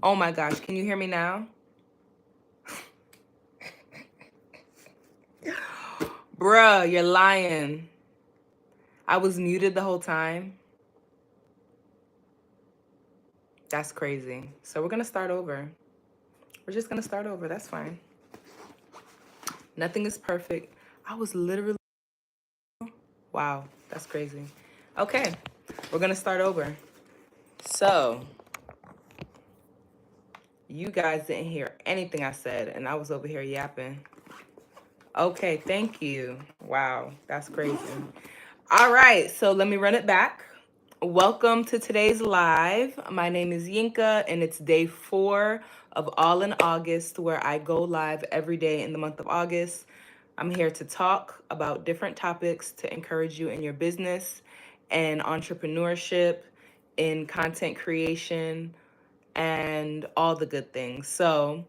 Oh my gosh, can you hear me now? Bruh, you're lying. I was muted the whole time. That's crazy. So we're gonna start over. We're just gonna start over. That's fine. Nothing is perfect. I was literally, wow, that's crazy. Okay, we're gonna start over. So, you guys didn't hear anything I said, and I was over here yapping. Okay, thank you. Wow, that's crazy. All right, so let me run it back. Welcome to today's live. My name is Yinka, and it's day 4 of All in August, where I go live every day in the month of August. I'm here to talk about different topics to encourage you in your business and entrepreneurship, in content creation, and all the good things. So,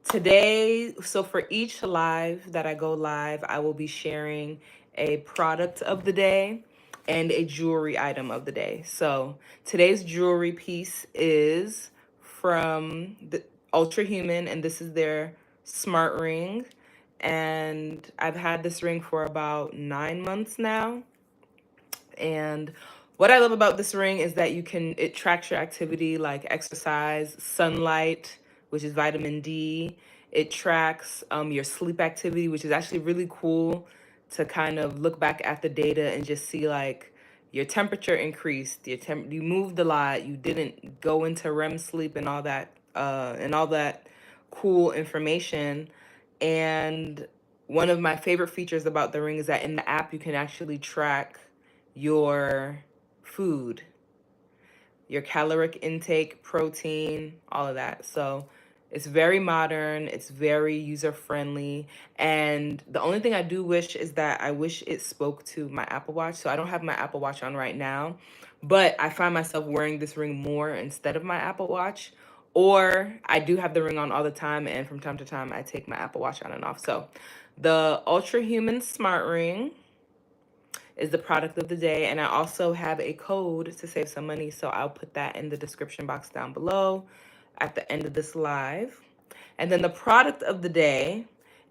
for each live that I go live, I will be sharing a product of the day and a jewelry item of the day. So today's jewelry piece is from the Ultra Human, and this is their smart ring. And I've had this ring for about 9 months now. And what I love about this ring is that it tracks your activity like exercise, sunlight, which is vitamin D. It tracks your sleep activity, which is actually really cool to kind of look back at the data and just see like your temperature increased, you moved a lot, you didn't go into REM sleep and all that cool information. And one of my favorite features about the ring is that in the app you can actually track your food, your caloric intake, protein, all of that. So it's very modern, it's very user friendly. And the only thing I do wish is that I wish it spoke to my Apple Watch. So I don't have my Apple Watch on right now, but I find myself wearing this ring more instead of my Apple Watch. Or I do have the ring on all the time, and from time to time I take my Apple Watch on and off. So the Ultra Human Smart Ring is the product of the day. And I also have a code to save some money. So I'll put that in the description box down below at the end of this live. And then the product of the day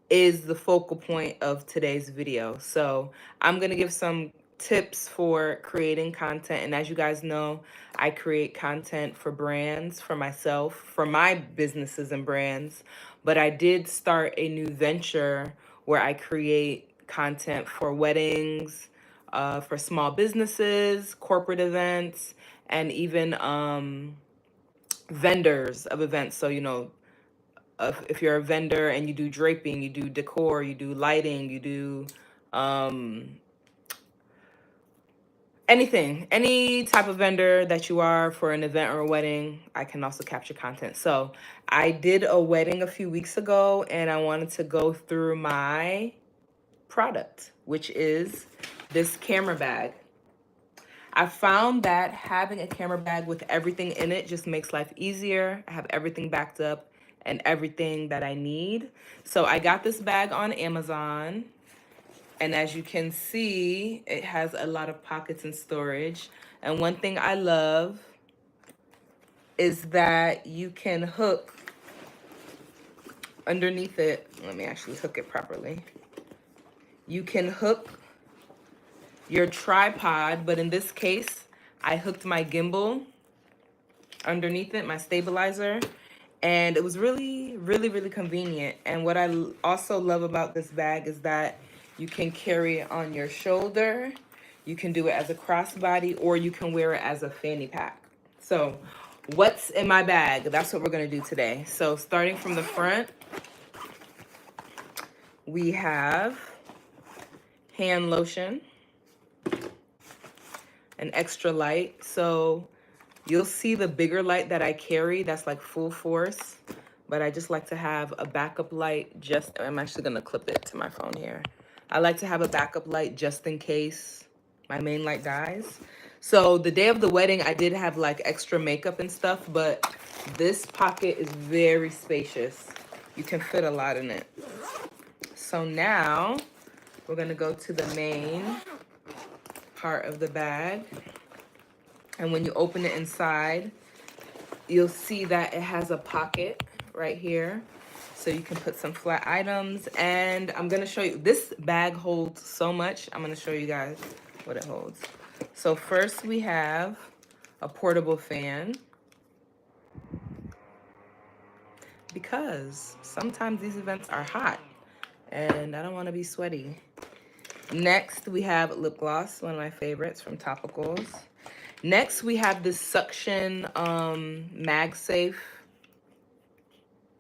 is the focal point of today's video. So I'm going to give some tips for creating content. And as you guys know, I create content for brands, for myself, for my businesses and brands. But I did start a new venture where I create content for weddings, for small businesses, corporate events, and even vendors of events. So, if you're a vendor and you do draping, you do decor, you do lighting, you do anything, any type of vendor that you are for an event or a wedding, I can also capture content. So I did a wedding a few weeks ago, and I wanted to go through my product, which is this camera bag. I found that having a camera bag with everything in it just makes life easier. I have everything backed up and everything that I need. So I got this bag on Amazon. And as you can see, it has a lot of pockets and storage. And one thing I love is that you can hook underneath it. Let me actually hook it properly. You can hook your tripod, but in this case, I hooked my gimbal underneath it, my stabilizer, and it was really, really, really convenient. And what I also love about this bag is that you can carry it on your shoulder, you can do it as a crossbody, or you can wear it as a fanny pack. So what's in my bag? That's what we're gonna do today. So starting from the front, we have hand lotion, an extra light. So you'll see the bigger light that I carry, that's like full force, but I just like to have a backup light I'm actually gonna clip it to my phone here. I like to have a backup light just in case my main light dies. So the day of the wedding, I did have like extra makeup and stuff, but this pocket is very spacious. You can fit a lot in it. So now we're gonna go to the main part of the bag. And when you open it inside, you'll see that it has a pocket right here. So you can put some flat items. And I'm going to show you, this bag holds so much. I'm going to show you guys what it holds. So first we have a portable fan, because sometimes these events are hot and I don't want to be sweaty. Next, we have lip gloss, one of my favorites from Topicals. Next, we have this suction MagSafe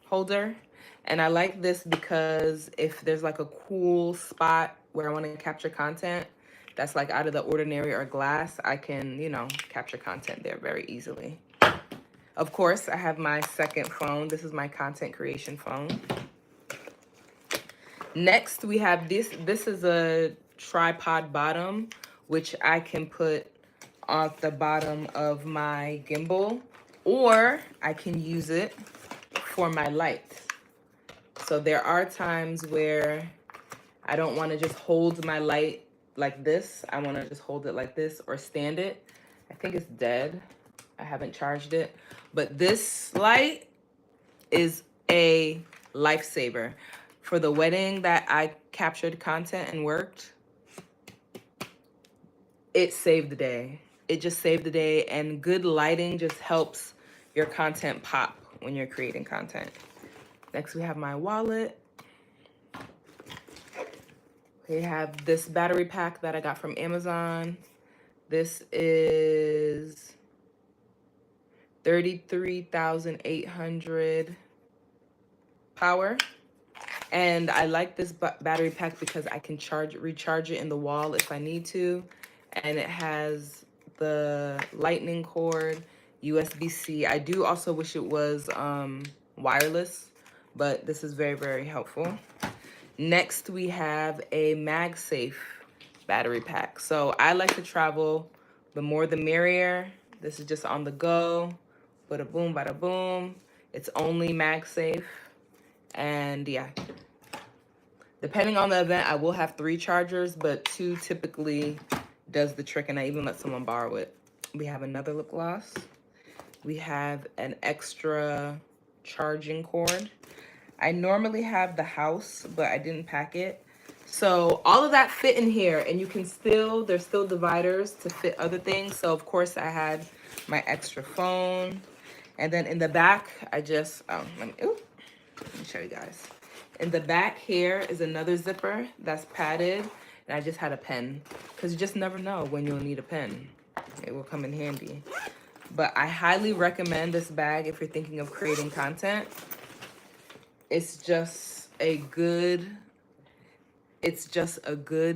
holder. And I like this because if there's like a cool spot where I want to capture content that's like out of the ordinary or glass, I can, you know, capture content there very easily. Of course, I have my second phone. This is my content creation phone. Next, we have this. This is a tripod bottom, which I can put on the bottom of my gimbal, or I can use it for my light. So there are times where I don't want to just hold my light like this. I want to just hold it like this or stand it. I think it's dead. I haven't charged it. But this light is a lifesaver. For the wedding that I captured content and worked, it saved the day. It just saved the day, and good lighting just helps your content pop when you're creating content. Next, we have my wallet. We have this battery pack that I got from Amazon. This is 33,800 power. And I like this battery pack because I can recharge it in the wall if I need to. And it has the lightning cord, USB-C. I do also wish it was wireless, but this is very, very helpful. Next, we have a MagSafe battery pack. So I like to travel, the more the merrier. This is just on the go. Bada boom, bada boom. It's only MagSafe. And yeah, depending on the event, I will have 3 chargers, but 2 typically does the trick, and I even let someone borrow it. We have another lip gloss. We have an extra charging cord. I normally have the house, but I didn't pack it. So all of that fit in here, and you can still, there's still dividers to fit other things. So of course I had my extra phone. And then in the back, I just, let me show you guys. In the back here is another zipper that's padded, and I just had a pen, because you just never know when you'll need a pen. It will come in handy. But I highly recommend this bag if you're thinking of creating content. It's just a good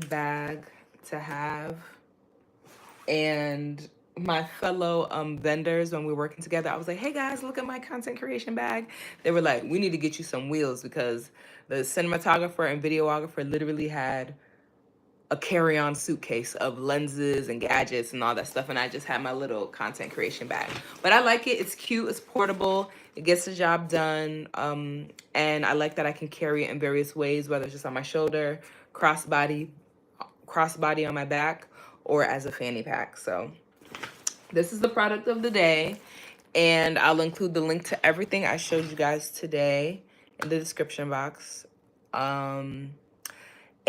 bag to have. And my fellow vendors, when we were working together, I was like, hey guys, look at my content creation bag. They were like, we need to get you some wheels, because the cinematographer and videographer literally had a carry-on suitcase of lenses and gadgets and all that stuff, and I just had my little content creation bag. But I like it. It's cute. It's portable. It gets the job done. And I like that I can carry it in various ways, whether it's just on my shoulder, crossbody on my back, or as a fanny pack. So this is the product of the day, and I'll include the link to everything I showed you guys today in the description box.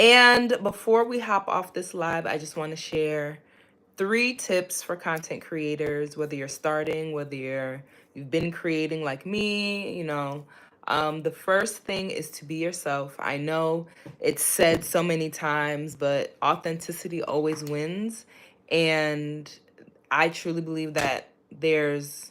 And before we hop off this live, I just want to share 3 tips for content creators, whether you're starting, whether you've been creating like me, you know. The first thing is to be yourself. I know it's said so many times, but authenticity always wins. And I truly believe that there's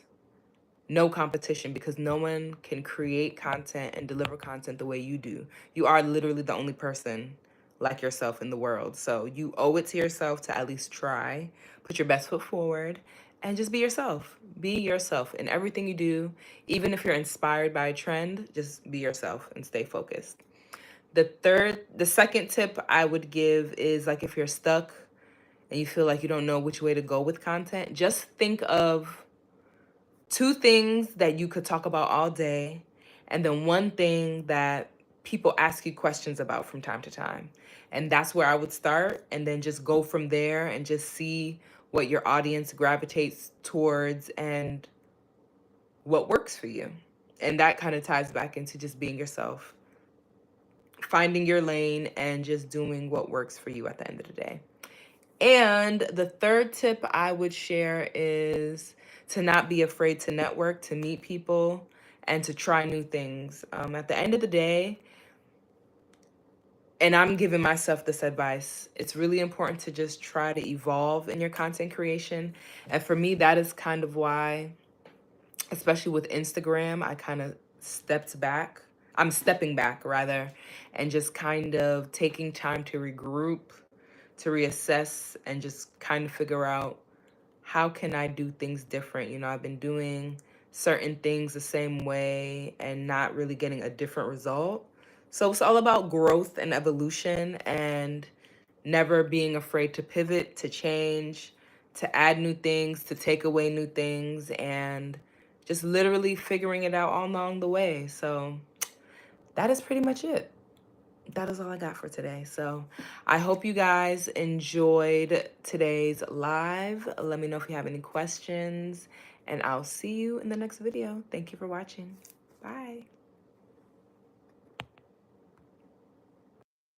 no competition, because no one can create content and deliver content the way you do. You are literally the only person like yourself in the world. So you owe it to yourself to at least try, put your best foot forward, and just be yourself. Be yourself in everything you do. Even if you're inspired by a trend, just be yourself and stay focused. The second tip I would give is, like, if you're stuck and you feel like you don't know which way to go with content, just think of 2 things that you could talk about all day, and then 1 thing that people ask you questions about from time to time. And that's where I would start, and then just go from there and just see what your audience gravitates towards and what works for you. And that kind of ties back into just being yourself, finding your lane, and just doing what works for you at the end of the day. And the third tip I would share is to not be afraid to network, to meet people, and to try new things. At the end of the day, and I'm giving myself this advice, it's really important to just try to evolve in your content creation. And for me, that is kind of why, especially with Instagram, I kind of stepped back. I'm stepping back rather, and just kind of taking time to regroup, to reassess, and just kind of figure out how can I do things different. You know, I've been doing certain things the same way and not really getting a different result. So it's all about growth and evolution, and never being afraid to pivot, to change, to add new things, to take away new things, and just literally figuring it out all along the way. So that is pretty much it. That is all I got for today. So I hope you guys enjoyed today's live. Let me know if you have any questions, and I'll see you in the next video. Thank you for watching. Bye.